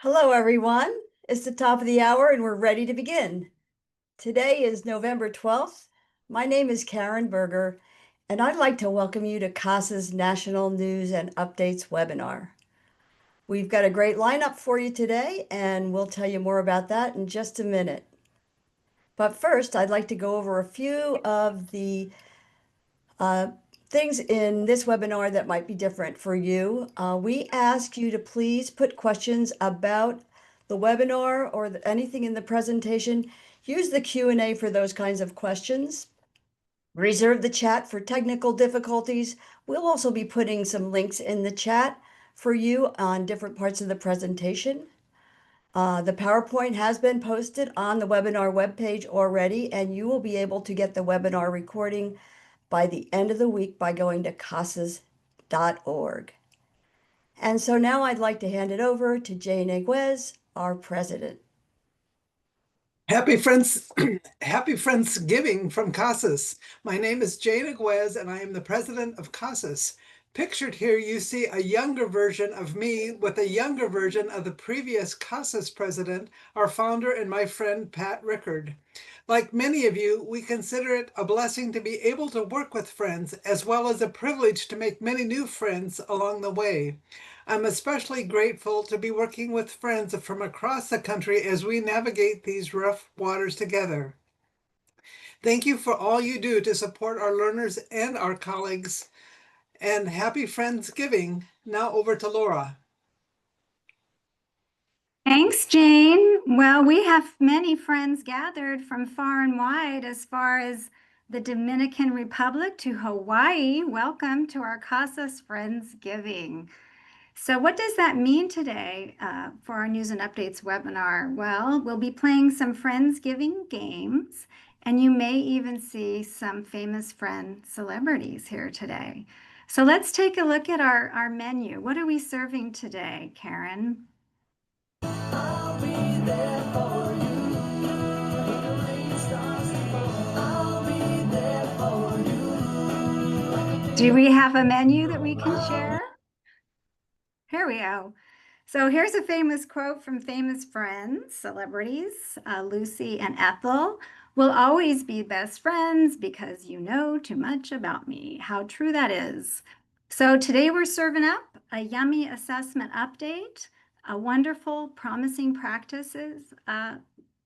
Hello, everyone. It's the top of the hour and we're ready to begin. Today is November 12th. My name is Karen Berger, and I'd like to welcome you to CASAS National News and Updates webinar. We've got a great lineup for you today, and we'll tell you more about that in just a minute. But first, I'd like to go over a few of the things in this webinar that might be different for you. We ask you to please put questions about the webinar or anything in the presentation. Use the Q&A for those kinds of questions. Reserve the chat for technical difficulties. We'll also be putting some links in the chat for you on different parts of the presentation. The PowerPoint has been posted on the webinar webpage already, and you will be able to get the webinar recording by the end of the week by going to CASAS.org. And so now I'd like to hand it over to Jane Aguez, our president. Happy Friends, Happy Friendsgiving from CASAS. My name is Jane Aguez, and I am the president of CASAS. Pictured here, you see a younger version of me with a younger version of the previous CASAS president, our founder and my friend, Pat Rickard. Like many of you, we consider it a blessing to be able to work with friends, as well as a privilege to make many new friends along the way. I'm especially grateful to be working with friends from across the country as we navigate these rough waters together. Thank you for all you do to support our learners and our colleagues, and happy Friendsgiving. Now over to Laura. Thanks, Jane. Well, we have many friends gathered from far and wide, as far as the Dominican Republic to Hawaii. Welcome to our CASAS Friendsgiving. So what does that mean today for our News and Updates webinar? Well, we'll be playing some Friendsgiving games, and you may even see some famous friend celebrities here today. So let's take a look at our menu. What are we serving today, Karen? I'll be there for you. When the rain starts to fall, I'll be there for you. Do we have a menu that we can share? Here we go. So here's a famous quote from famous friends, celebrities, Lucy and Ethel. We'll always be best friends because you know too much about me. How true that is. So today we're serving up a yummy assessment update, a wonderful promising practices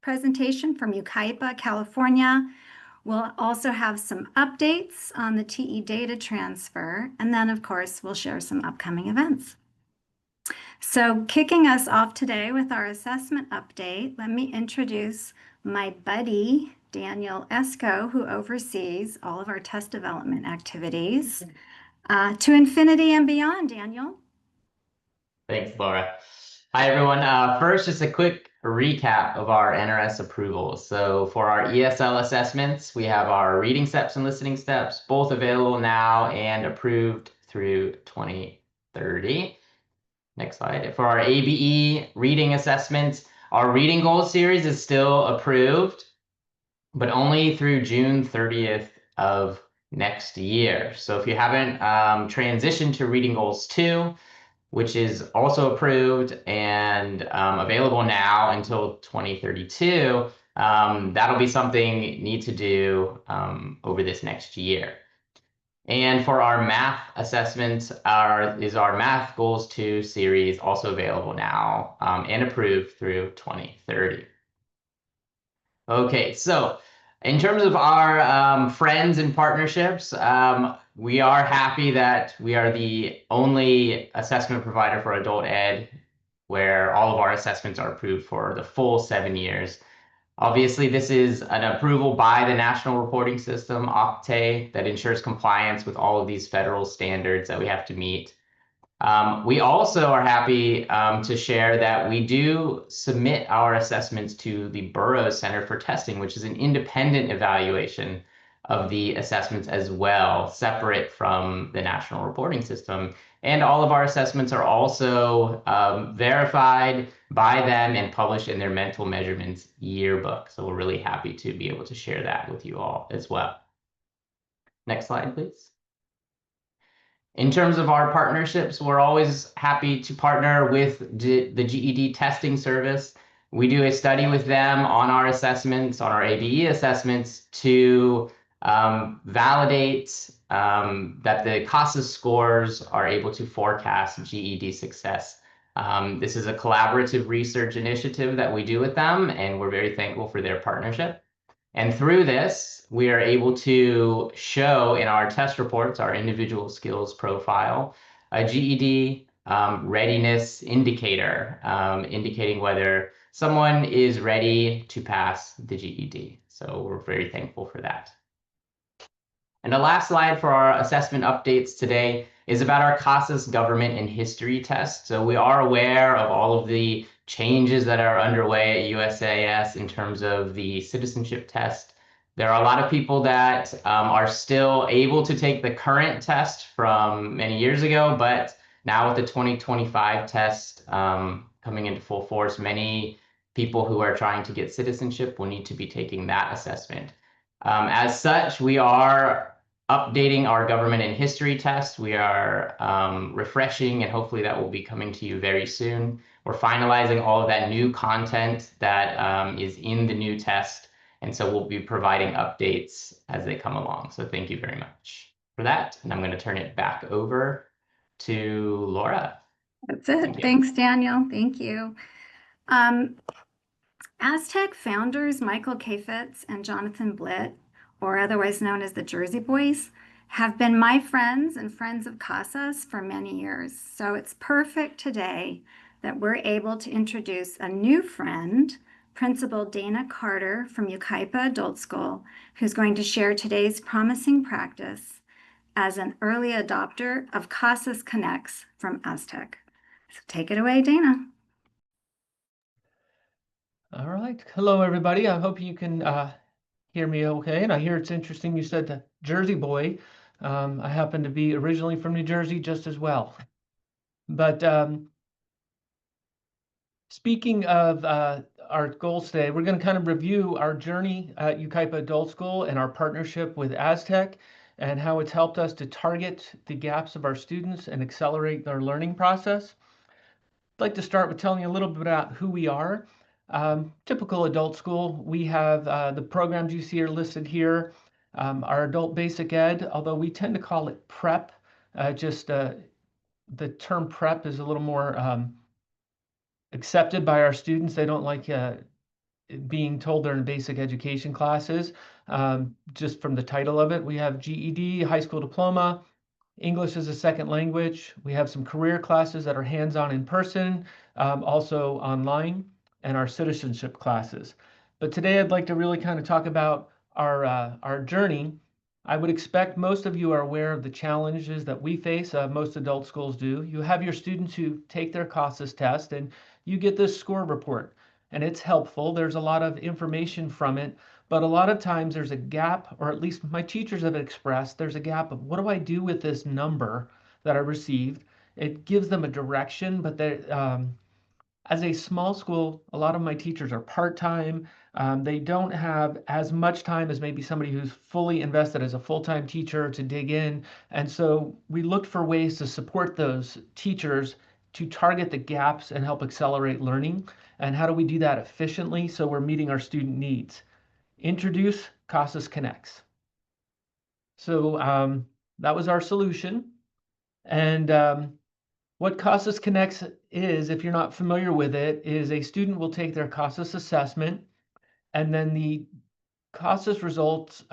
presentation from Yucaipa, California. We'll also have some updates on the TE data transfer, and then of course we'll share some upcoming events. So kicking us off today with our assessment update, let me introduce my buddy, Daniel Esco, who oversees all of our test development activities. To infinity and beyond, Daniel. Thanks, Laura. Hi, everyone. First, just a quick recap of our NRS approvals. So for our ESL assessments, we have our reading steps and listening steps, both available now and approved through 2030. Next slide. For our ABE reading assessments, our reading goals series is still approved, but only through June 30th of next year. So if you haven't transitioned to reading goals 2, which is also approved and available now until 2032, that'll be something you need to do over this next year. And for our math assessments, our Math Goals 2 series also available now and approved through 2030. Okay, so in terms of our friends and partnerships, we are happy that we are the only assessment provider for adult ed where all of our assessments are approved for the full 7 years. Obviously, this is an approval by the National Reporting System, OCTAE, that ensures compliance with all of these federal standards that we have to meet. We also are happy to share that we do submit our assessments to the Burroughs Center for Testing, which is an independent evaluation of the assessments as well, separate from the National Reporting System. And all of our assessments are also verified by them and published in their mental measurements yearbook. So we're really happy to be able to share that with you all as well. Next slide, please. In terms of our partnerships, we're always happy to partner with the GED testing service. We do a study with them on our assessments, on our ABE assessments, to validate that the CASAS scores are able to forecast GED success. This is a collaborative research initiative that we do with them, and we're very thankful for their partnership. And through this, we are able to show in our test reports, our individual skills profile, a GED readiness indicator, indicating whether someone is ready to pass the GED. So we're very thankful for that. And the last slide for our assessment updates today is about our CASAS government and history test. So we are aware of all of the changes that are underway at USAS in terms of the citizenship test. There are a lot of people that are still able to take the current test from many years ago, but now with the 2025 test coming into full force, many people who are trying to get citizenship will need to be taking that assessment. As such, we are updating our government and history test. We are refreshing, and hopefully that will be coming to you very soon. We're finalizing all of that new content that is in the new test, and so we'll be providing updates as they come along. So thank you very much for that, and I'm going to turn it back over to Laura. That's it. Thank you. Thanks, Daniel. Thank you. Aztec founders Michael K. Fitz and Jonathan Blitt, or otherwise known as the Jersey Boys, have been my friends and friends of CASAS for many years. So it's perfect today that we're able to introduce a new friend, Principal Dana Carter from Yucaipa Adult School, who's going to share today's promising practice as an early adopter of CASAS Connects from Aztec. So take it away, Dana. All right. Hello, everybody. I hope you can hear me okay. And I hear it's interesting you said the Jersey boy. I happen to be originally from New Jersey just as well. But speaking of our goals today, we're going to kind of review our journey at Yucaipa Adult School and our partnership with Aztec and how it's helped us to target the gaps of our students and accelerate their learning process. I'd like to start with telling you a little bit about who we are. Typical adult school, we have the programs you see are listed here. Our adult basic ed, although we tend to call it prep, the term prep is a little more accepted by our students. They don't like being told they're in basic education classes, just from the title of it. We have GED, high school diploma, English as a second language. We have some career classes that are hands-on in person, also online, and our citizenship classes. But today I'd like to really kind of talk about our journey. I would expect most of you are aware of the challenges that we face. Most adult schools do. You have your students who take their CASAS test, and you get this score report, and it's helpful. There's a lot of information from it. But a lot of times there's a gap, or at least my teachers have expressed, there's a gap of what do I do with this number that I received? It gives them a direction, but as a small school, a lot of my teachers are part-time. They don't have as much time as maybe somebody who's fully invested as a full-time teacher to dig in. And so we looked for ways to support those teachers to target the gaps and help accelerate learning. And how do we do that efficiently so we're meeting our student needs? Introduce CASAS Connects. So that was our solution. And what CASAS Connects is, if you're not familiar with it, is a student will take their CASAS assessment, and then the CASAS results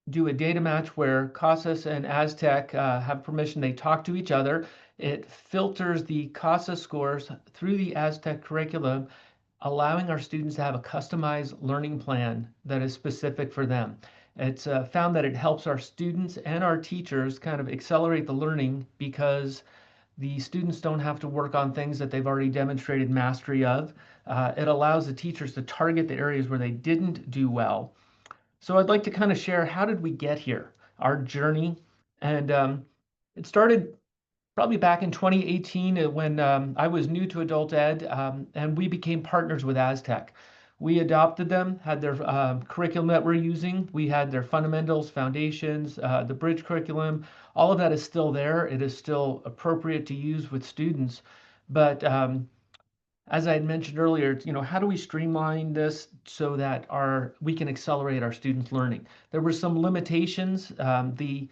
do a data match where CASAS and Aztec have permission. They talk to each other. It filters the CASAS scores through the Aztec curriculum, allowing our students to have a customized learning plan that is specific for them. It's found that it helps our students and our teachers kind of accelerate the learning because the students don't have to work on things that they've already demonstrated mastery of. It allows the teachers to target the areas where they didn't do well. So I'd like to kind of share how did we get here, our journey. And it started probably back in 2018 when I was new to adult ed, and we became partners with Aztec. We adopted them, had their curriculum that we're using. We had their fundamentals, foundations, the bridge curriculum. All of that is still there. It is still appropriate to use with students. But as I had mentioned earlier, how do we streamline this so that we can accelerate our students' learning? There were some limitations. The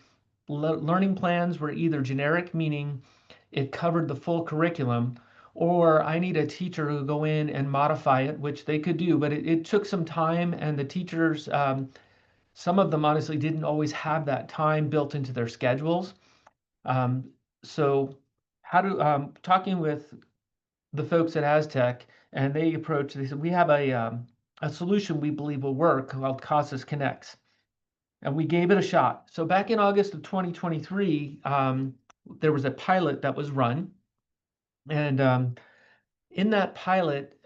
learning plans were either generic, meaning it covered the full curriculum, or I need a teacher who go in and modify it, which they could do, but it took some time, and the teachers, some of them honestly didn't always have that time built into their schedules. So talking with the folks at Aztec, and they said, we have a solution we believe will work called CASAS Connects. and we gave it a shot. So back in August of 2023, there was a pilot that was run. And in that pilot,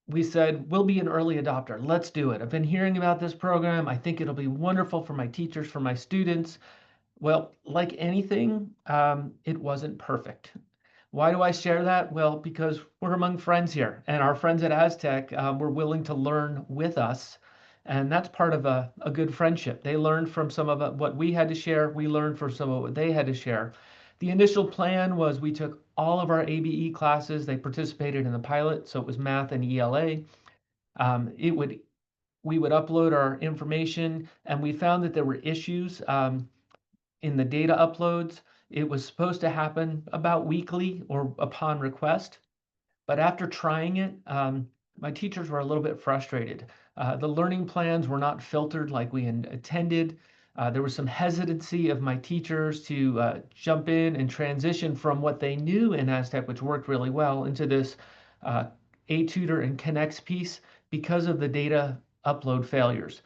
we said, we'll be an early adopter. Let's do it. I've been hearing about this program. I think it'll be wonderful for my teachers, for my students. Well, like anything, it wasn't perfect. Why do I share that? Well, because we're among friends here, and our friends at Aztec were willing to learn with us. And that's part of a good friendship. They learned from some of what we had to share. We learned from some of what they had to share. The initial plan was we took all of our ABE classes. They participated in the pilot, so it was math and ELA. We would upload our information, and we found that there were issues in the data uploads. It was supposed to happen about weekly or upon request. But after trying it, my teachers were a little bit frustrated. The learning plans were not filtered like we intended. There was some hesitancy of my teachers to jump in and transition from what they knew in Aztec, which worked really well, into this A-Tutor and Connects piece because of the data upload failures.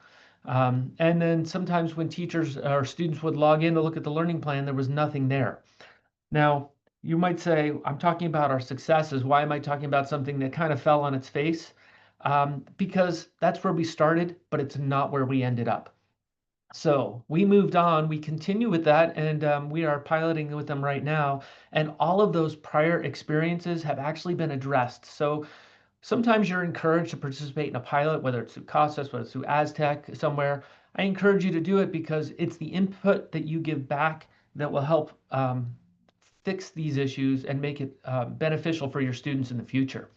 And then sometimes when teachers or students would log in to look at the learning plan, there was nothing there. Now, you might say, I'm talking about our successes. Why am I talking about something that kind of fell on its face? Because that's where we started, but it's not where we ended up. So we moved on, we continue with that, and we are piloting with them right now. And all of those prior experiences have actually been addressed. So sometimes you're encouraged to participate in a pilot, whether it's through CASAS, whether it's through Aztec, somewhere. I encourage you to do it because it's the input that you give back that will help fix these issues and make it beneficial for your students in the future.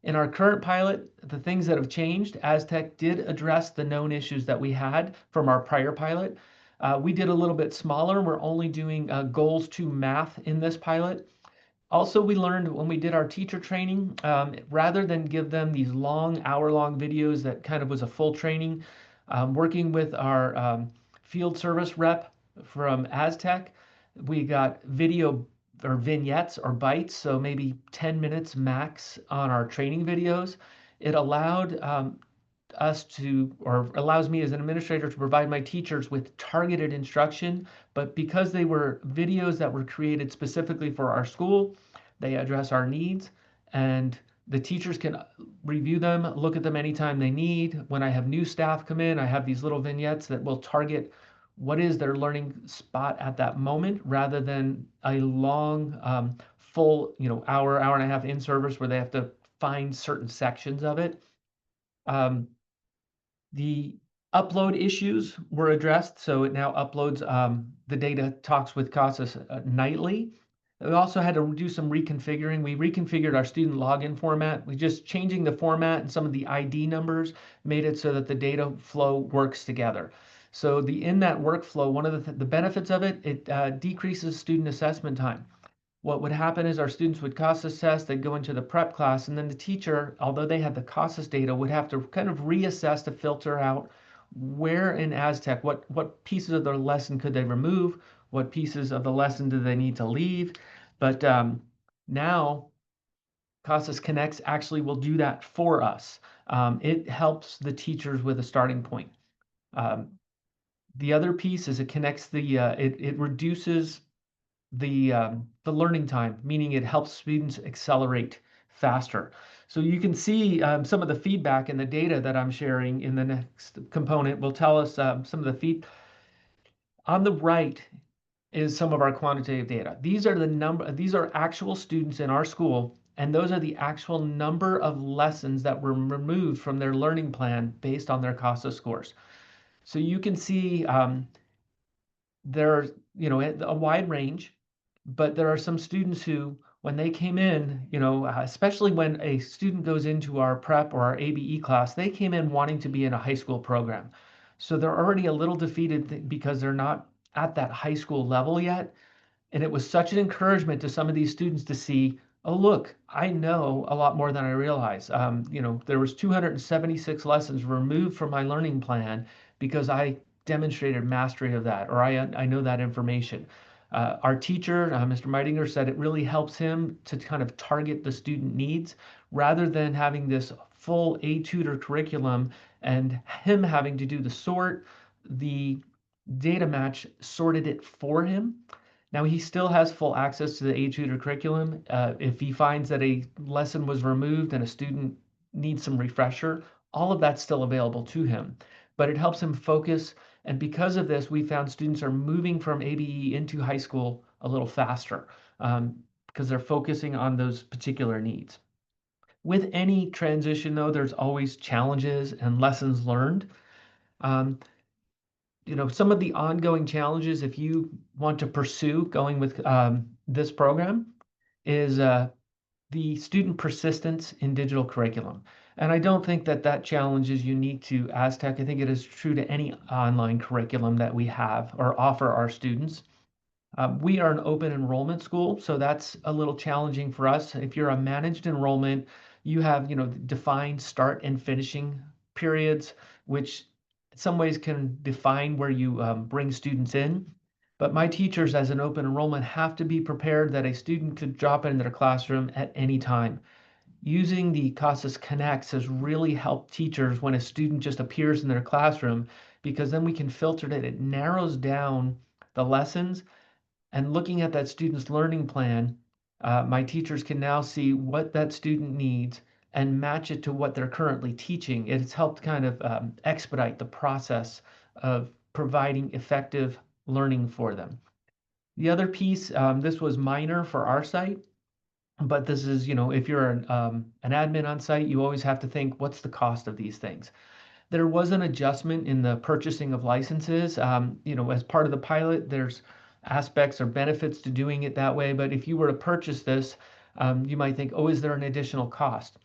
In our current pilot, the things that have changed, Aztec did address the known issues that we had from our prior pilot. We did a little bit smaller. We're only doing goals to math in this pilot. Also, we learned when we did our teacher training, rather than give them these long, hour-long videos that kind of was a full training, working with our field service rep from Aztec, we got video or vignettes or bites, so maybe 10 minutes max on our training videos. It allowed us to, or allows me as an administrator to provide my teachers with targeted instruction, but because they were videos that were created specifically for our school, they address our needs, and the teachers can review them, look at them anytime they need. When I have new staff come in, I have these little vignettes that will target what is their learning spot at that moment, rather than a long, full, hour, hour and a half in service where they have to find certain sections of it. The upload issues were addressed, so it now uploads the data talks with CASAS nightly. We also had to do some reconfiguring. We reconfigured our student login format. We just changing the format and some of the ID numbers made it so that the data flow works together. So in that workflow, one of the benefits of it, it decreases student assessment time. What would happen is our students would CASAS test, they'd go into the prep class, and then the teacher, although they had the CASAS data, would have to kind of reassess to filter out where in Aztec, what pieces of their lesson could they remove, what pieces of the lesson do they need to leave. But now CASAS Connects actually will do that for us. It helps the teachers with a starting point. The other piece is it connects it reduces the learning time, meaning it helps students accelerate faster. So you can see some of the feedback and the data that I'm sharing in the next component will tell us some of the feed. On the right is some of our quantitative data. These are actual students in our school, and those are the actual number of lessons that were removed from their learning plan based on their CASAS scores. So you can see there's a wide range, but there are some students who, when they came in, especially when a student goes into our prep or our ABE class, they came in wanting to be in a high school program. So they're already a little defeated because they're not at that high school level yet. And it was such an encouragement to some of these students to see, oh, look, I know a lot more than I realize. There was 276 lessons removed from my learning plan because I demonstrated mastery of that, or I know that information. Our teacher, Mr. Meitinger, said it really helps him to kind of target the student needs rather than having this full A-Tutor curriculum and him having to do the sort, the data match sorted it for him. Now he still has full access to the A-Tutor curriculum. If he finds that a lesson was removed and a student needs some refresher, all of that's still available to him. But it helps him focus. And because of this, we found students are moving from ABE into high school a little faster because they're focusing on those particular needs. With any transition, though, there's always challenges and lessons learned. Some of the ongoing challenges, if you want to pursue going with this program, is the student persistence in digital curriculum. And I don't think that that challenge is unique to Aztec. I think it is true to any online curriculum that we have or offer our students. We are an open enrollment school, so that's a little challenging for us. If you're a managed enrollment, you have, defined start and finishing periods, which in some ways can define where you bring students in. But my teachers as an open enrollment have to be prepared that a student could drop into their classroom at any time. Using the CASAS Connects has really helped teachers when a student just appears in their classroom, because then we can filter it. It narrows down the lessons, and looking at that student's learning plan, my teachers can now see what that student needs and match it to what they're currently teaching. It's helped kind of expedite the process of providing effective learning for them. The other piece, this was minor for our site, but this is, if you're an admin on site, you always have to think, what's the cost of these things? There was an adjustment in the purchasing of licenses. As part of the pilot, there's aspects or benefits to doing it that way. But if you were to purchase this, you might think, oh, is there an additional cost?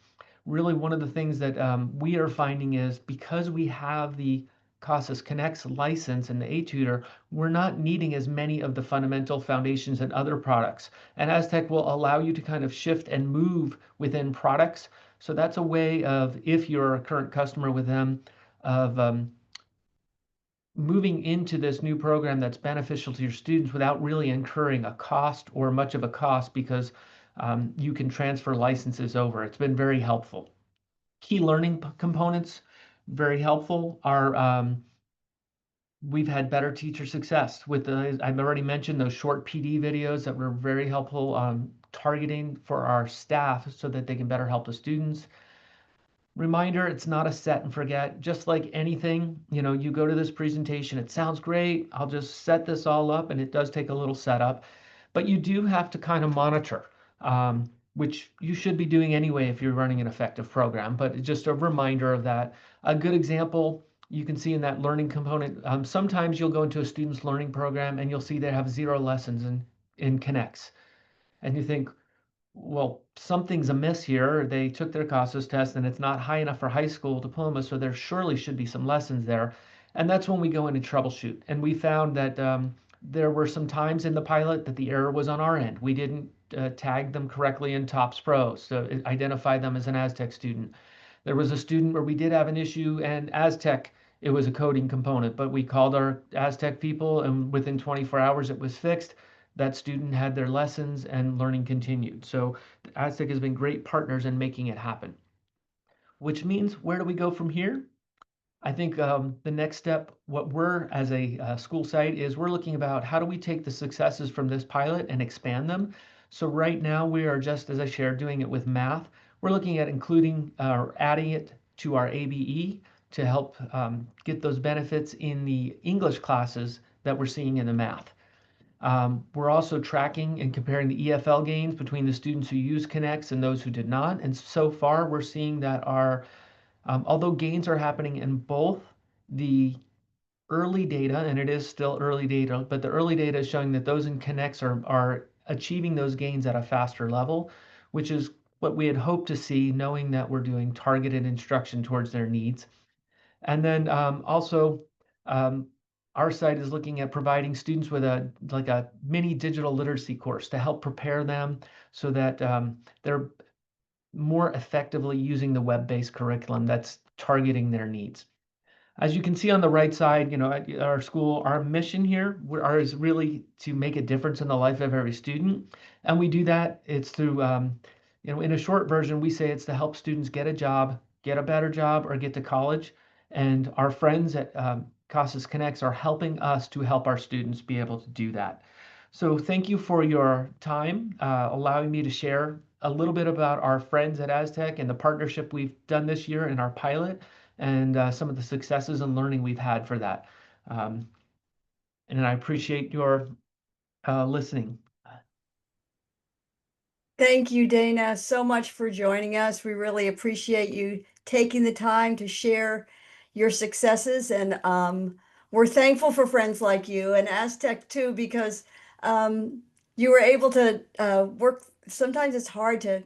Really, one of the things that we are finding is because we have the CASAS Connects license and the A-Tutor, we're not needing as many of the fundamental foundations and other products. And Aztec will allow you to kind of shift and move within products. So that's a way of, if you're a current customer with them, of moving into this new program that's beneficial to your students without really incurring a cost or much of a cost, because you can transfer licenses over. It's been very helpful. Key learning components, very helpful, are we've had better teacher success with I've already mentioned those short PD videos that were very helpful targeting for our staff so that they can better help the students. Reminder, it's not a set and forget. Just like anything, you go to this presentation, it sounds great, I'll just set this all up, and it does take a little setup. But you do have to kind of monitor, which you should be doing anyway if you're running an effective program. But just a reminder of that. A good example you can see in that learning component, sometimes you'll go into a student's learning program and you'll see they have 0 lessons in Connects. And you think, well, something's amiss here. They took their CASAS test and it's not high enough for high school diploma, so there surely should be some lessons there. And that's when we go in and troubleshoot. And we found that there were some times in the pilot that the error was on our end. We didn't tag them correctly in TOPS Pro, so identify them as an Aztec student. There was a student where we did have an issue, and Aztec, it was a coding component, but we called our Aztec people, and within 24 hours it was fixed. That student had their lessons and learning continued. So Aztec has been great partners in making it happen. Which means, where do we go from here? I think the next step, what we're as a school site is, we're looking about how do we take the successes from this pilot and expand them. So right now we are, just as I shared, doing it with math. We're looking at including or adding it to our ABE to help get those benefits in the English classes that we're seeing in the math. We're also tracking and comparing the EFL gains between the students who use Connects and those who did not. And so far, we're seeing that although gains are happening in both, the early data, and it is still early data, but the early data is showing that those in Connects are achieving those gains at a faster level, which is what we had hoped to see, knowing that we're doing targeted instruction towards their needs. And then also, our site is looking at providing students with a mini digital literacy course to help prepare them so that they're more effectively using the web-based curriculum that's targeting their needs. As you can see on the right side, at our school, our mission here is really to make a difference in the life of every student. And we do that, it's through, in a short version, we say it's to help students get a job, get a better job, or get to college. And our friends at CASAS Connects are helping us to help our students be able to do that. So thank you for your time, allowing me to share a little bit about our friends at Aztec and the partnership we've done this year in our pilot, and some of the successes and learning we've had for that. And I appreciate your listening. Thank you, Dana, so much for joining us. We really appreciate you taking the time to share your successes, and we're thankful for friends like you and Aztec too, because you were able to work. Sometimes it's hard to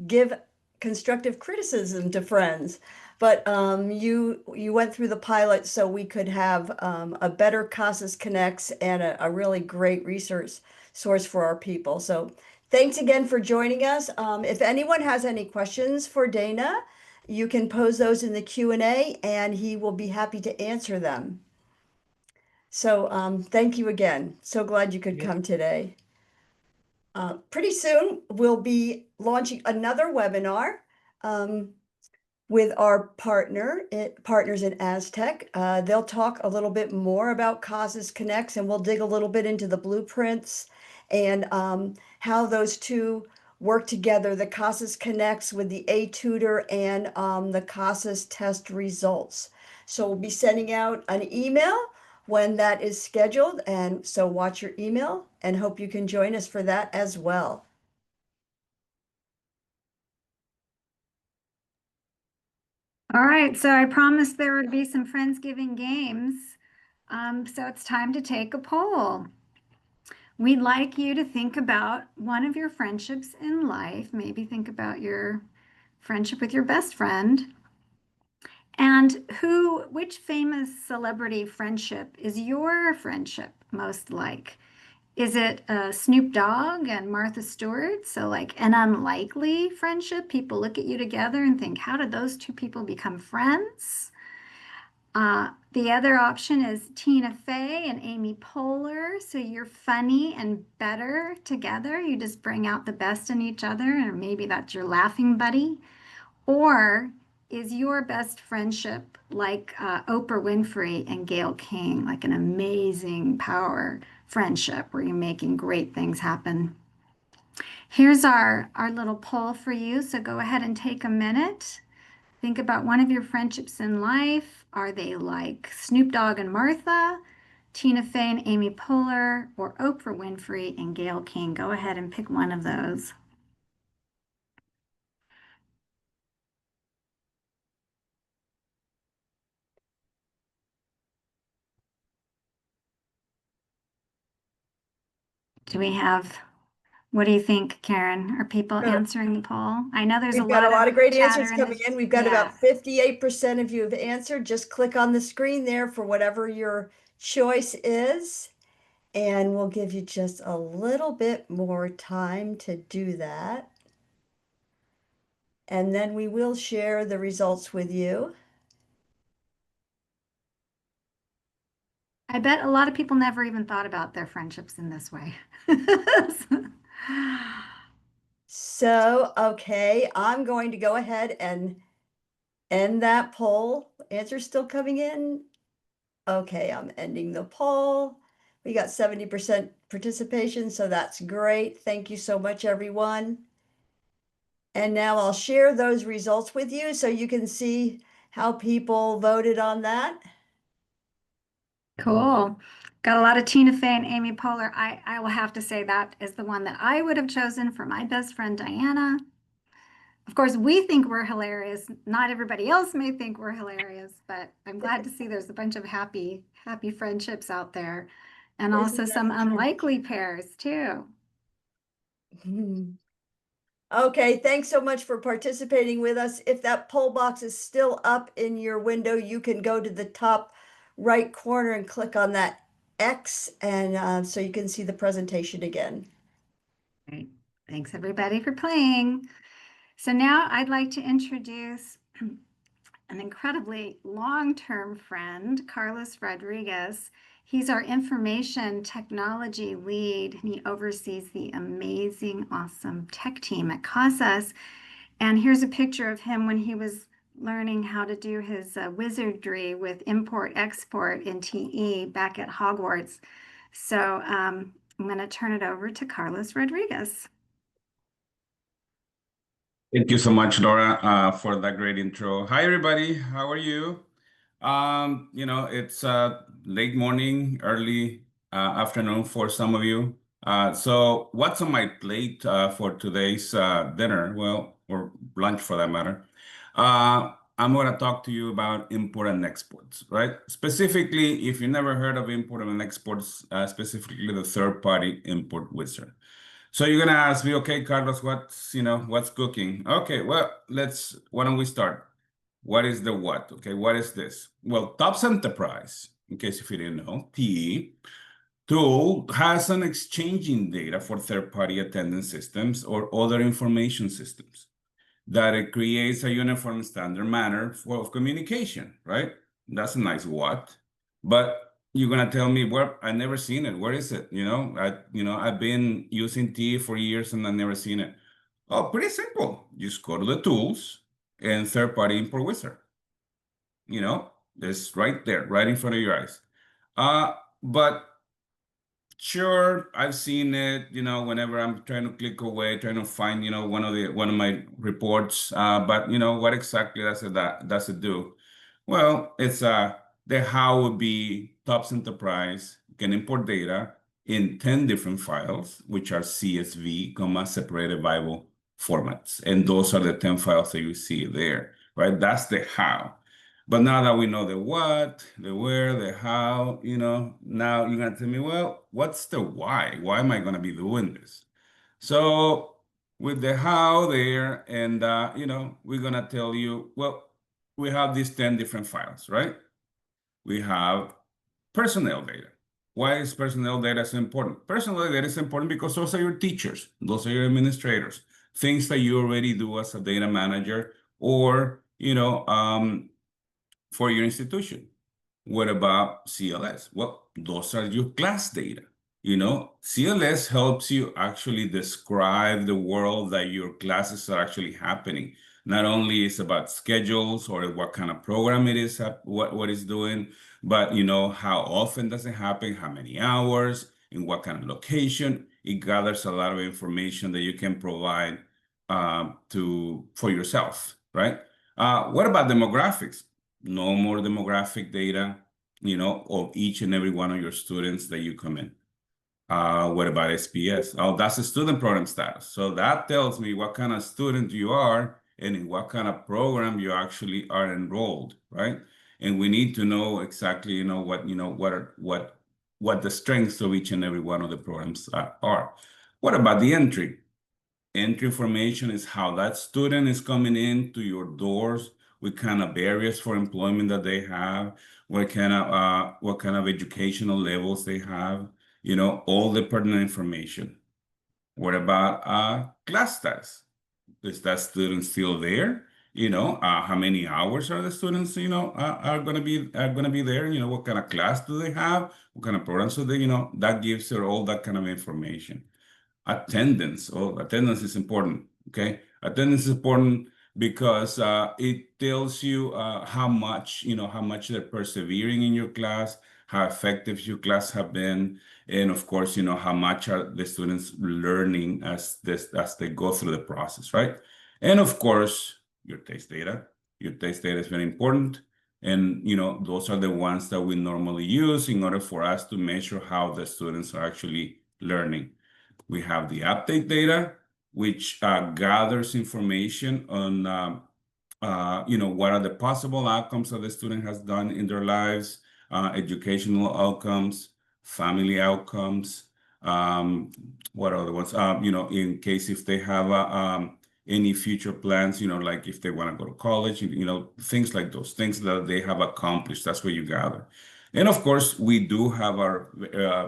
give constructive criticism to friends, but you went through the pilot so we could have a better CASAS Connects and a really great research source for our people. So thanks again for joining us. If anyone has any questions for Dana, you can pose those in the Q&A and he will be happy to answer them. So thank you again. So glad you could come today. Pretty soon, we'll be launching another webinar with our partners in Aztec. They'll talk a little bit more about CASAS Connects, and we'll dig a little bit into the blueprints and how those two work together, the CASAS Connects with the A-Tutor and the CASAS test results. So we'll be sending out an email when that is scheduled, and so watch your email and hope you can join us for that as well. All right, so I promised there would be some Friendsgiving games. So it's time to take a poll. We'd like you to think about one of your friendships in life. Maybe think about your friendship with your best friend. And which famous celebrity friendship is your friendship most like? Is it Snoop Dogg and Martha Stewart? So like an unlikely friendship. People look at you together and think, how did those two people become friends? The other option is Tina Fey and Amy Poehler. So you're funny and better together. You just bring out the best in each other, and maybe that's your laughing buddy. Or is your best friendship like Oprah Winfrey and Gayle King, like an amazing power friendship where you're making great things happen? Here's our little poll for you. So go ahead and take a minute. Think about one of your friendships in life. Are they like Snoop Dogg and Martha, Tina Fey and Amy Poehler, or Oprah Winfrey and Gayle King? Go ahead and pick one of those. What do you think, Karen? Are people answering the poll? I know there's We've got a lot of great answers chatter coming in. We've got about 58% of you have answered. Just click on the screen there for whatever your choice is. And we'll give you just a little bit more time to do that. And then we will share the results with you. I bet a lot of people never even thought about their friendships in this way. So, okay, I'm going to go ahead and end that poll. Answers still coming in. Okay, I'm ending the poll. We got 70% participation, so that's great. Thank you so much, everyone. And now I'll share those results with you so you can see how people voted on that. Cool. Got a lot of Tina Fey and Amy Poehler. I will have to say that is the one that I would have chosen for my best friend, Diana. Of course, we think we're hilarious. Not everybody else may think we're hilarious, but I'm glad to see there's a bunch of happy friendships out there, and also some unlikely pairs too. Okay, thanks so much for participating with us. If that poll box is still up in your window, you can go to the top right corner and click on that X, and so you can see the presentation again. Great. Thanks everybody for playing. So now I'd like to introduce an incredibly long-term friend, Carlos Rodriguez. He's our information technology lead, and he oversees the amazing, awesome tech team at CASAS. And here's a picture of him when he was learning how to do his wizardry with import-export in TE back at Hogwarts. So I'm going to turn it over to Carlos Rodriguez. Thank you so much, Laura, for that great intro. Hi, everybody. How are you? It's late morning, early afternoon for some of you. So what's on my plate for today's dinner? Well, or lunch for that matter. I'm going to talk to you about import and exports, right? Specifically, if you never heard of import and exports, specifically the third-party import wizard. So you're gonna ask me, okay, Carlos, what's cooking? Okay, well, why don't we start? What is the what? Okay, what is this? Well, TOPS Enterprise, in case if you didn't know, TE, tool has an exchanging data for third-party attendance systems or other information systems that it creates a uniform standard manner of communication, right? That's a nice what. But you're gonna tell me, well, I never seen it. Where is it? I've been using T for years and I've never seen it. Oh, pretty simple. Just go to the tools and third-party import wizard. It's right there, right in front of your eyes. But sure, I've seen it, whenever I'm trying to click away, trying to find, one of my reports. But what exactly does it do? Well, it's the how would be TOPS Enterprise can import data in 10 different files, which are CSV, separated Bible formats. And those are the 10 files that you see there, right? That's the how. But now that we know the what, the where, the how, now you're going to tell me, well, what's the why? Why am I going to be doing this? So with the how there, and, we're going to tell you, well, we have these 10 different files, right? We have personnel data. Why is personnel data so important? Personnel data is important because those are your teachers, those are your administrators, things that you already do as a data manager or, for your institution. What about CLS? Well, those are your class data. CLS helps you actually describe the world that your classes are actually happening. Not only is about schedules or what kind of program it is, what it's doing, but how often does it happen, how many hours, in what kind of location. It gathers a lot of information that you can provide for yourself, right? What about demographics? No more demographic data, of each and every one of your students that you come in. What about SPS? Oh, that's a student program status. So that tells me what kind of student you are and in what kind of program you actually are enrolled, right? And we need to know exactly, what the strengths of each and every one of the programs are. What about the entry? Entry information is how that student is coming into your doors, what kind of barriers for employment that they have, what kind of educational levels they have, all the pertinent information. What about class status? Is that student still there? How many hours are the students, are gonna be there? What kind of class do they have? What kind of programs do they, that gives her all that kind of information. Attendance. Oh, attendance is important. Okay. Attendance is important because it tells you how much they're persevering in your class, how effective your class have been, and of course, how much are the students learning as they go through the process, right? And of course, your taste data. Your taste data is very important. And those are the ones that we normally use in order for us to measure how the students are actually learning. We have the update data, which gathers information on, what are the possible outcomes that the student has done in their lives, educational outcomes, family outcomes, what other ones? In case if they have any future plans, like if they want to go to college, things like those, things that they have accomplished. That's what you gather. And of course, we do have our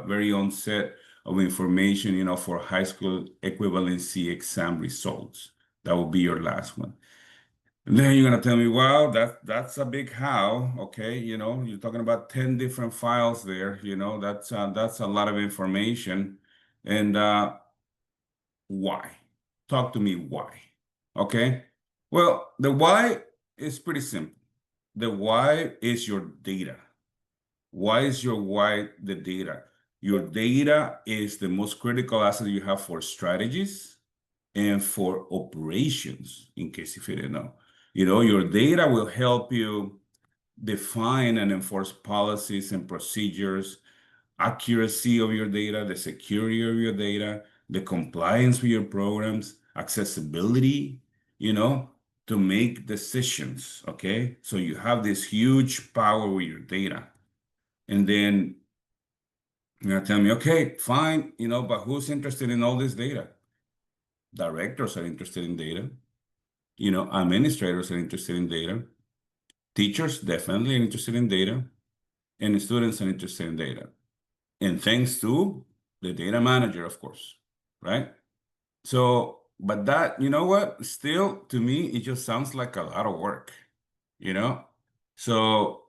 very own set of information, for high school equivalency exam results. That will be your last one. And then you're gonna tell me, wow, that's a big how. Okay, you're talking about 10 different files there. That's a lot of information. And why? Talk to me why. Okay. Well, the why is pretty simple. The why is your data. Why is your why the data? Your data is the most critical asset you have for strategies and for operations, in case if you didn't know. Your data will help you define and enforce policies and procedures, accuracy of your data, the security of your data, the compliance with your programs, accessibility, to make decisions. Okay. So you have this huge power with your data. And then you're gonna tell me, okay, fine, but who's interested in all this data? Directors are interested in data. Administrators are interested in data. Teachers definitely are interested in data. And students are interested in data. And thanks to the data manager, of course, right? So, but that, you know what? Still, to me, it just sounds like a lot of work, you know? So,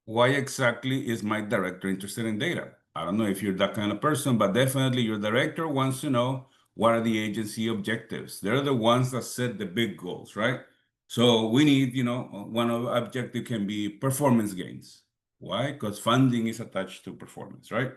why exactly is my director interested in data? I don't know if you're that kind of person, but definitely your director wants to know what are the agency objectives. They're the ones that set the big goals, right? So we need, one of the objective can be performance gains. Why? Because funding is attached to performance, right?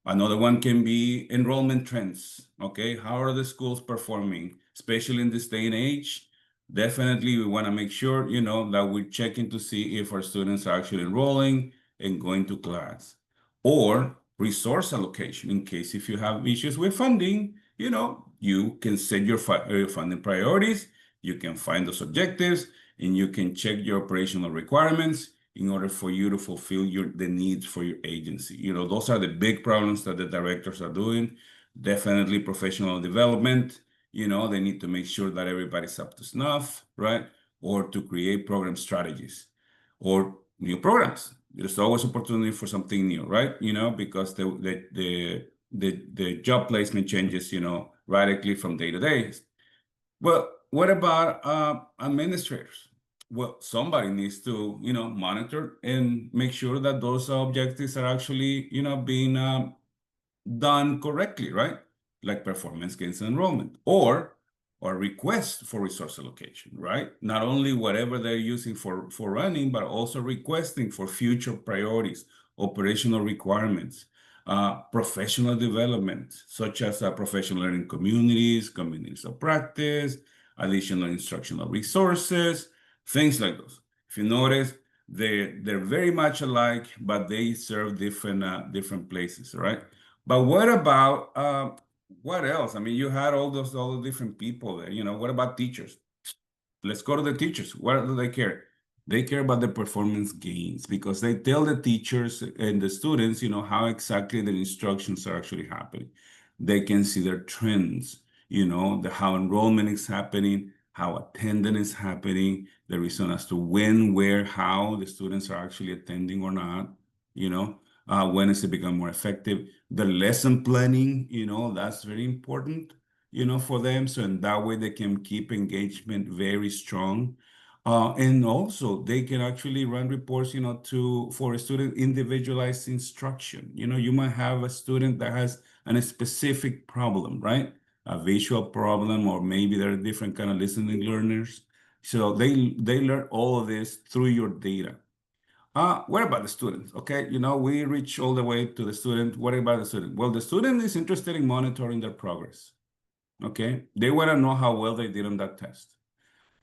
Another one can be enrollment trends. Okay, how are the schools performing, especially in this day and age? Definitely, we want to make sure, that we're checking to see if our students are actually enrolling and going to class. Or resource allocation, in case if you have issues with funding, you can set your funding priorities, you can find those objectives, and you can check your operational requirements in order for you to fulfill the needs for your agency. Those are the big problems that the directors are doing. Definitely professional development. They need to make sure that everybody's up to snuff, right? Or to create program strategies or new programs. There's always opportunity for something new, right? Because the job placement changes, radically from day to day. Well, what about administrators? Well, somebody needs to, monitor and make sure that those objectives are actually, being done correctly, right? Like performance gains enrollment or request for resource allocation, right? Not only whatever they're using for running, but also requesting for future priorities, operational requirements, professional development, such as professional learning communities of practice, additional instructional resources, things like those. If you notice, they're very much alike, but they serve different places, right? But what about what else? I mean, you had all the different people there. What about teachers? Let's go to the teachers. What do they care? They care about the performance gains because they tell the teachers and the students, how exactly the instructions are actually happening. They can see their trends, how enrollment is happening, how attendance is happening, the reason as to when, where, how the students are actually attending or not, when is it become more effective. The lesson planning, that's very important, for them. So in that way, they can keep engagement very strong. And also they can actually run reports, for a student individualized instruction. You might have a student that has a specific problem, right? A visual problem, or maybe there are different kind of listening learners. So they learn all of this through your data. What about the student? Okay, we reach all the way to the student. What about the student? Well, the student is interested in monitoring their progress. Okay, they want to know how well they did on that test.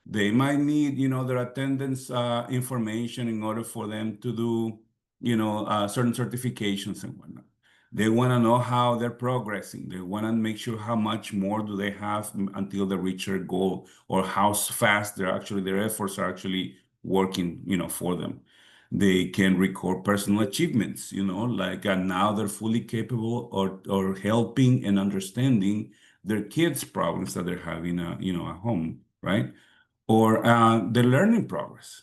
They might need, their attendance information in order for them to do, certain certifications and whatnot. They want to know how they're progressing. They want to make sure how much more do they have until they reach their goal, or how fast their efforts are actually working, for them. They can record personal achievements, like now they're fully capable or helping and understanding their kids' problems that they're having, at home, right? Or the learning progress.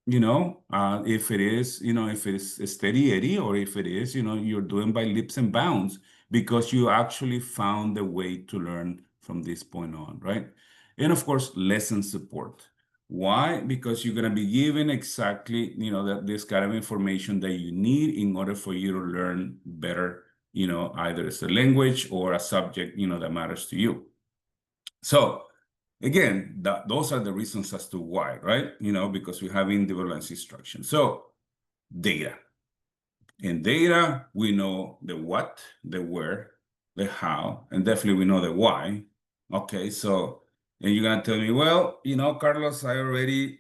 If it is steady Eddie, or if it is, you're doing by leaps and bounds because you actually found a way to learn from this point on, right? And of course, lesson support. Why? Because you're going to be given exactly, this kind of information that you need in order for you to learn better, either as a language or a subject, that matters to you. So Again, those are the reasons as to why, right? Because we have individualized instruction. So data. In data, we know the what, the where, the how, and definitely we know the why. Okay, so, and you're gonna tell me, well, Carlos, I already,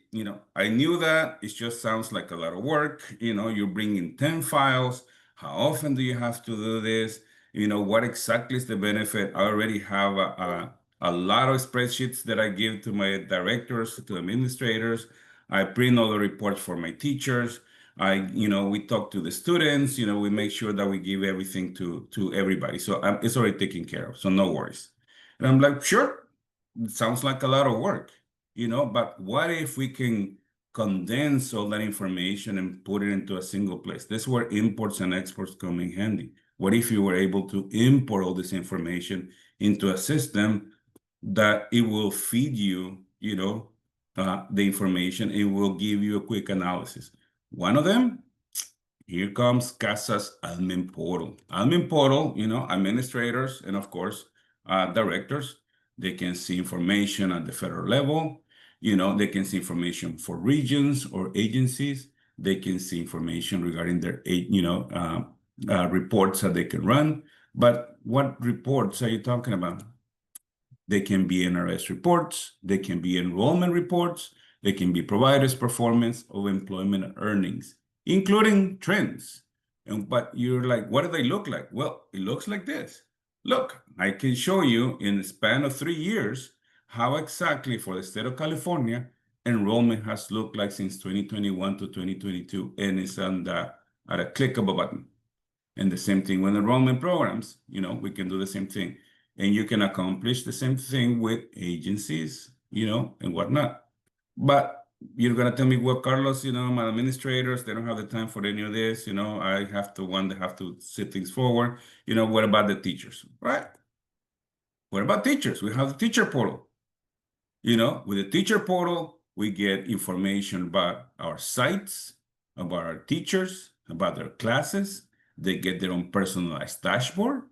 I knew that. It just sounds like a lot of work. You're bringing 10 files. How often do you have to do this? What exactly is the benefit? I already have a lot of spreadsheets that I give to my directors, to administrators. I print all the reports for my teachers. We talk to the students, we make sure that we give everything to everybody. So it's already taken care of. So no worries. And I'm like, sure, it sounds like a lot of work, but what if we can condense all that information and put it into a single place? This is where imports and exports come in handy. What if you were able to import all this information into a system that it will feed you, the information, it will give you a quick analysis. One of them, here comes CASAS admin portal. Admin portal, administrators and of course, directors, they can see information at the federal level. They can see information for regions or agencies. They can see information regarding their, reports that they can run. But what reports are you talking about? They can be NRS reports, they can be enrollment reports, they can be providers' performance of employment earnings, including trends. But you're like, what do they look like? Well, it looks like this. Look, I can show you in the span of 3 years how exactly for the state of California enrollment has looked like since 2021 to 2022, and it's at a click of a button. And the same thing with enrollment programs, we can do the same thing. And you can accomplish the same thing with agencies, and whatnot. But you're gonna tell me, well, Carlos, my administrators, they don't have the time for any of this. I have to sit things forward. What about the teachers, right? What about teachers? We have the teacher portal. With the teacher portal, we get information about our sites, about our teachers, about their classes. They get their own personalized dashboard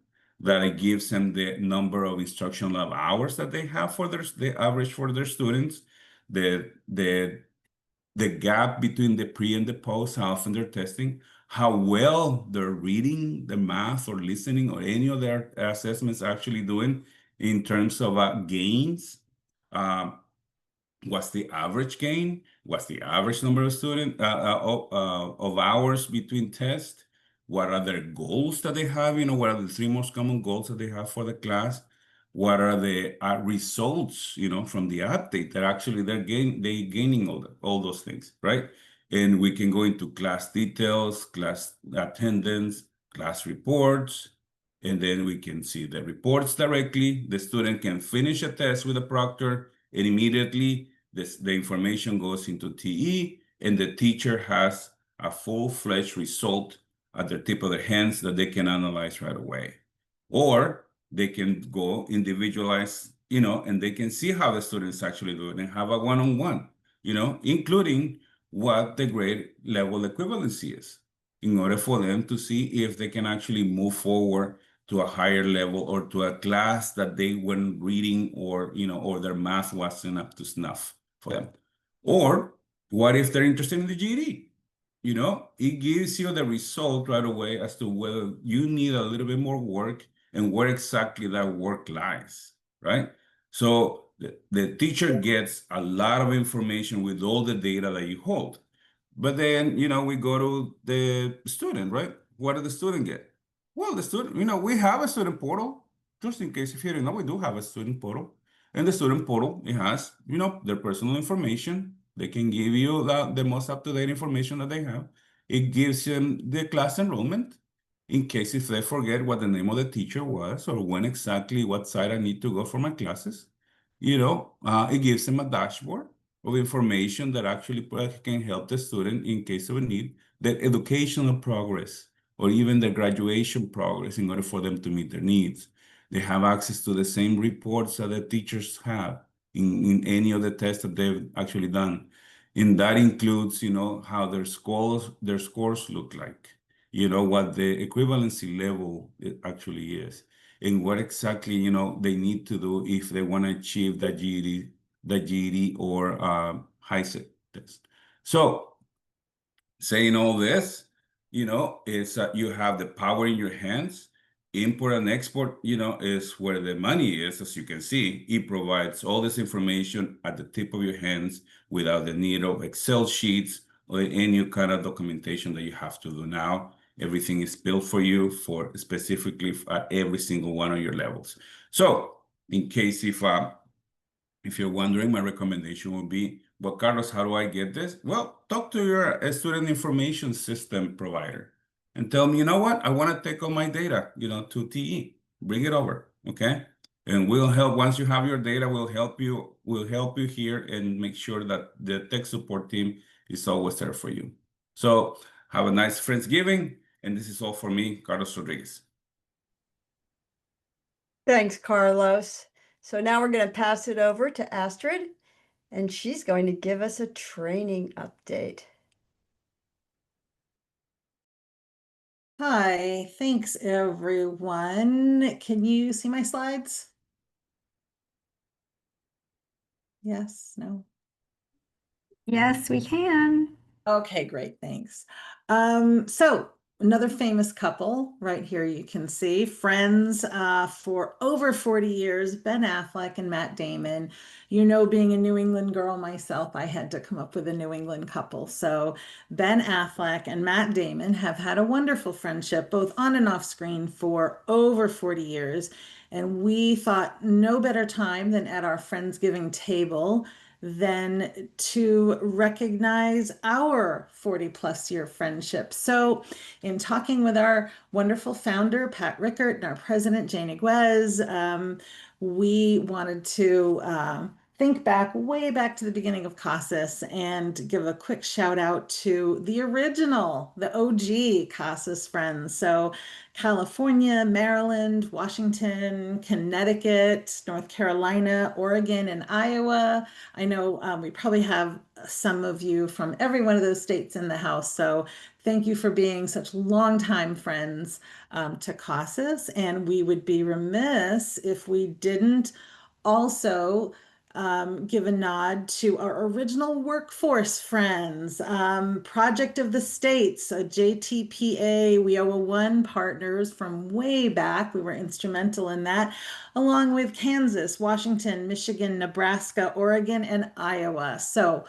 that it gives them the number of instructional hours that they have for the average for their students, the gap between the pre and the post, how often they're testing, how well they're reading the math or listening or any of their assessments actually doing in terms of gains. What's the average gain? What's the average number of of hours between tests? What are their goals that they have? What are the 3 most common goals that they have for the class? What are the results, from the update that actually they gaining all those things, right? And we can go into class details, class attendance, class reports, and then we can see the reports directly. The student can finish a test with a proctor, and immediately the information goes into TE, and the teacher has a full-fledged result at the tip of their hands that they can analyze right away. Or they can go individualize, and they can see how the students actually do it and have a one-on-one, including what the grade level equivalency is, in order for them to see if they can actually move forward to a higher level or to a class that they weren't reading, or or their math wasn't up to snuff for them. Or what if they're interested in the GED? It gives you the result right away as to whether you need a little bit more work and where exactly that work lies, right? So the teacher gets a lot of information with all the data that you hold. But then, we go to the student, right? What does the student get? Well, the student, we have a student portal. Just in case if you didn't know, we do have a student portal. And the student portal, it has, their personal information. They can give you the most up-to-date information that they have. It gives them the class enrollment in case if they forget what the name of the teacher was or when exactly what side I need to go for my classes. It gives them a dashboard of information that actually can help the student in case of a need, their educational progress, or even their graduation progress in order for them to meet their needs. They have access to the same reports that the teachers have in any of the tests that they've actually done. And that includes, how their scores look like, what the equivalency level it actually is, and what exactly, they need to do if they want to achieve that GED the GED or high test. So saying all this, is you have the power in your hands. Import and export, is where the money is, as you can see. It provides all this information at the tip of your hands without the need of Excel sheets or any kind of documentation that you have to do now. Everything is built for you for specifically at every single one of your levels. So in case if you're wondering, my recommendation would be, well, Carlos, how do I get this? Well, talk to your student information system provider and tell them, you know what? I want to take all my data, to TE. Bring it over, okay? And we'll help. Once you have your data, we'll help you. We'll help you here and make sure that the tech support team is always there for you. So have a nice Friendsgiving. And this is all for me, Carlos Rodriguez. Thanks, Carlos. So now we're going to pass it over to Astrid, and she's going to give us a training update. Hi, thanks everyone. Can you see my slides? Yes, no? Yes, we can. Okay, great, thanks. So another famous couple right here, you can see friends for over 40 years, Ben Affleck and Matt Damon. Being a New England girl myself, I had to come up with a New England couple. So Ben Affleck and Matt Damon have had a wonderful friendship, both on and off screen, for over 40 years. And we thought no better time than at our Friendsgiving table than to recognize our 40+ year friendship. So in talking with our wonderful founder, Pat Rickert, and our president, Jane Iguez, we wanted to think way back to the beginning of CASAS and give a quick shout out to the original, the OG CASAS friends. So California, Maryland, Washington, Connecticut, North Carolina, Oregon, and Iowa. I know we probably have some of you from every one of those states in the house. So thank you for being such longtime friends to CASAS. And we would be remiss if we didn't also give a nod to our original workforce friends, Project of the States, JTPA, WIOA 1 partners from way back. We were instrumental in that, along with Kansas, Washington, Michigan, Nebraska, Oregon, and Iowa. So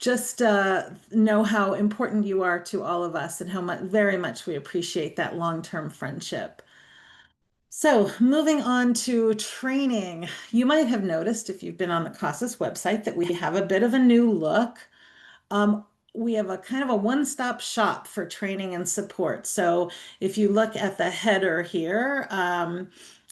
just know how important you are to all of us and how very much we appreciate that long-term friendship. So moving on to training, you might have noticed if you've been on the CASAS website that we have a bit of a new look. We have a kind of a one-stop shop for training and support. So if you look at the header here,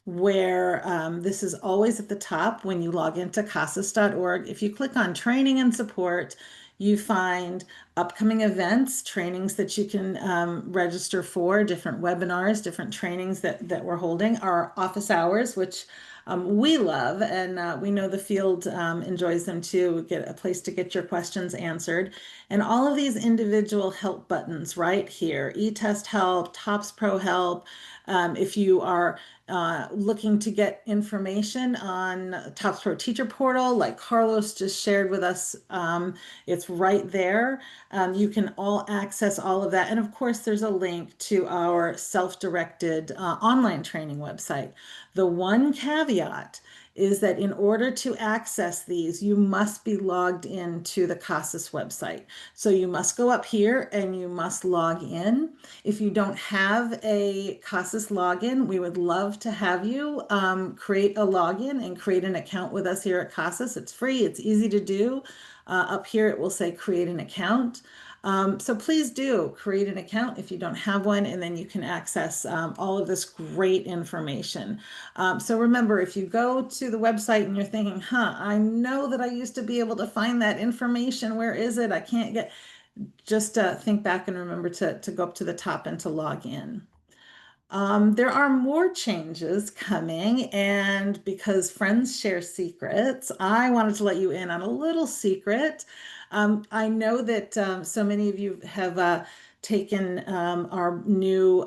where this is always at the top when you log into casas.org, if you click on training and support, you find upcoming events, trainings that you can register for, different webinars, different trainings that we're holding, our office hours, which we love, and we know the field enjoys them too. Get a place to get your questions answered. And all of these individual help buttons right here, eTest help, TOPS Pro help. If you are looking to get information on TOPS Pro Teacher Portal, like Carlos just shared with us, it's right there. You can all access all of that. And of course, there's a link to our self-directed online training website. The one caveat is that in order to access these, you must be logged into the CASAS website. So you must go up here and you must log in. If you don't have a CASAS login, we would love to have you create a login and create an account with us here at CASAS. It's free, it's easy to do. Up here, it will say create an account. So please do create an account if you don't have one, and then you can access all of this great information. So remember, if you go to the website and you're thinking, I know that I used to be able to find that information. Where is it? I can't get, just think back and remember to go up to the top and to log in. There are more changes coming, and because friends share secrets, I wanted to let you in on a little secret. I know that so many of you have taken our new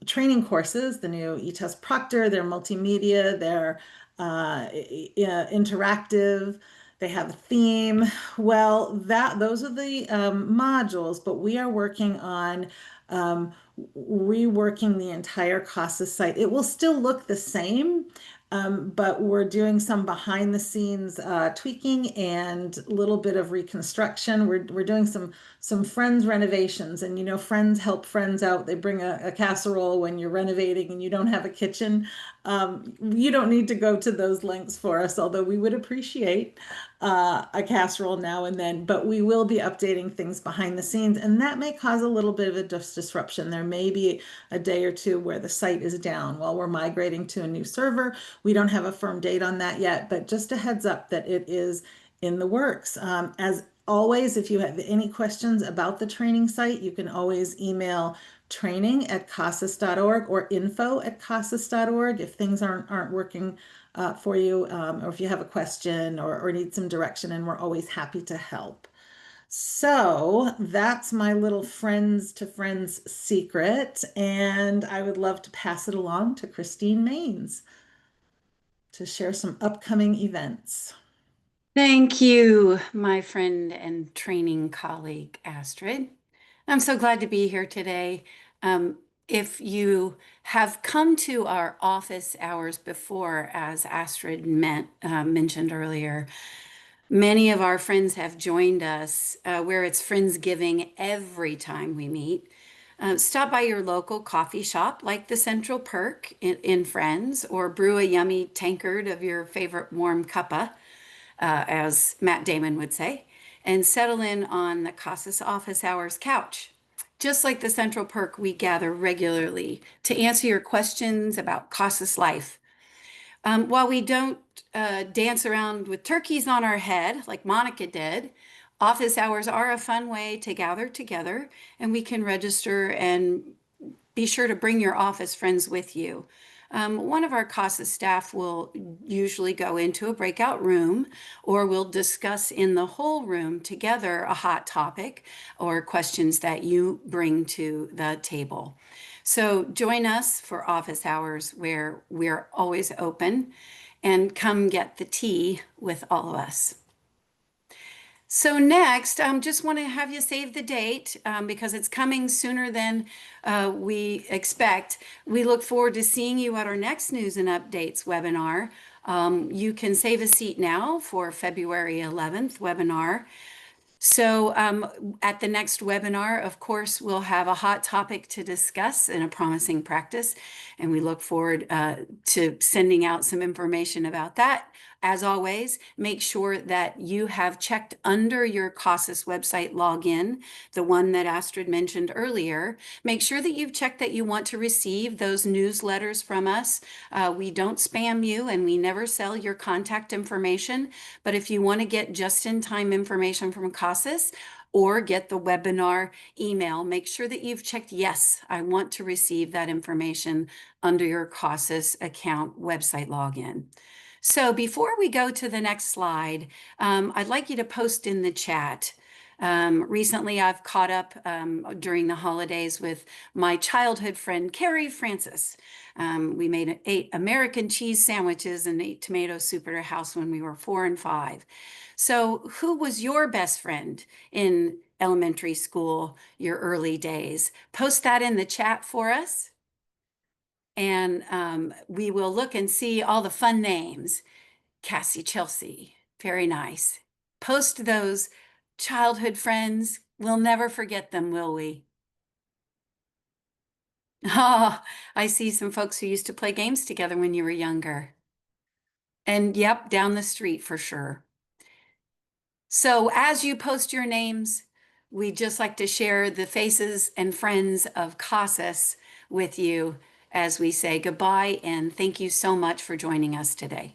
training courses, the new eTest Proctor, their multimedia, their interactive. They have a theme. Well, those are the modules, but we are working on reworking the entire CASAS site. It will still look the same, but we're doing some behind the scenes tweaking and a little bit of reconstruction. We're doing some friends renovations, and you know, friends help friends out. They bring a casserole when you're renovating and you don't have a kitchen. You don't need to go to those lengths for us, although we would appreciate a casserole now and then, but we will be updating things behind the scenes, and that may cause a little bit of a disruption. There may be a day or two where the site is down while we're migrating to a new server. We don't have a firm date on that yet, but just a heads up that it is in the works. As always, if you have any questions about the training site, you can always email training@casas.org or info@casas.org if things aren't working for you, or if you have a question or need some direction, and we're always happy to help. So that's my little friends to friends secret, and I would love to pass it along to Christine Maines to share some upcoming events. Thank you, my friend and training colleague, Astrid. I'm so glad to be here today. If you have come to our office hours before, as Astrid mentioned earlier, many of our friends have joined us where it's Friendsgiving every time we meet. Stop by your local coffee shop like the Central Perk in Friends, or brew a yummy tankard of your favorite warm cuppa, as Matt Damon would say, and settle in on the CASAS office hours couch. Just like the Central Perk, we gather regularly to answer your questions about CASAS life. While we don't dance around with turkeys on our head like Monica did, office hours are a fun way to gather together, and we can register and be sure to bring your office friends with you. One of our CASAS staff will usually go into a breakout room, or we'll discuss in the whole room together a hot topic or questions that you bring to the table. So join us for office hours where we're always open, and come get the tea with all of us. So next, just want to have you save the date because it's coming sooner than we expect. We look forward to seeing you at our next News and Updates webinar. You can save a seat now for February 11th webinar. So at the next webinar, of course, we'll have a hot topic to discuss and a promising practice, and we look forward to sending out some information about that. As always, make sure that you have checked under your CASAS website login, the one that Astrid mentioned earlier. Make sure that you've checked that you want to receive those newsletters from us. We don't spam you, and we never sell your contact information. But if you want to get just-in-time information from CASAS or get the webinar email, make sure that you've checked, yes, I want to receive that information under your CASAS account website login. So before we go to the next slide, I'd like you to post in the chat. Recently, I've caught up during the holidays with my childhood friend, Carrie Francis. We ate American cheese sandwiches and ate tomato soup at her house when we were 4 and 5. So who was your best friend in elementary school, your early days? Post that in the chat for us. And we will look and see all the fun names. Cassie, Chelsea, very nice. Post those childhood friends. We'll never forget them, will we? Oh, I see some folks who used to play games together when you were younger. And yep, down the street for sure. So as you post your names, we'd just like to share the faces and friends of CASAS with you as we say goodbye, and thank you so much for joining us today.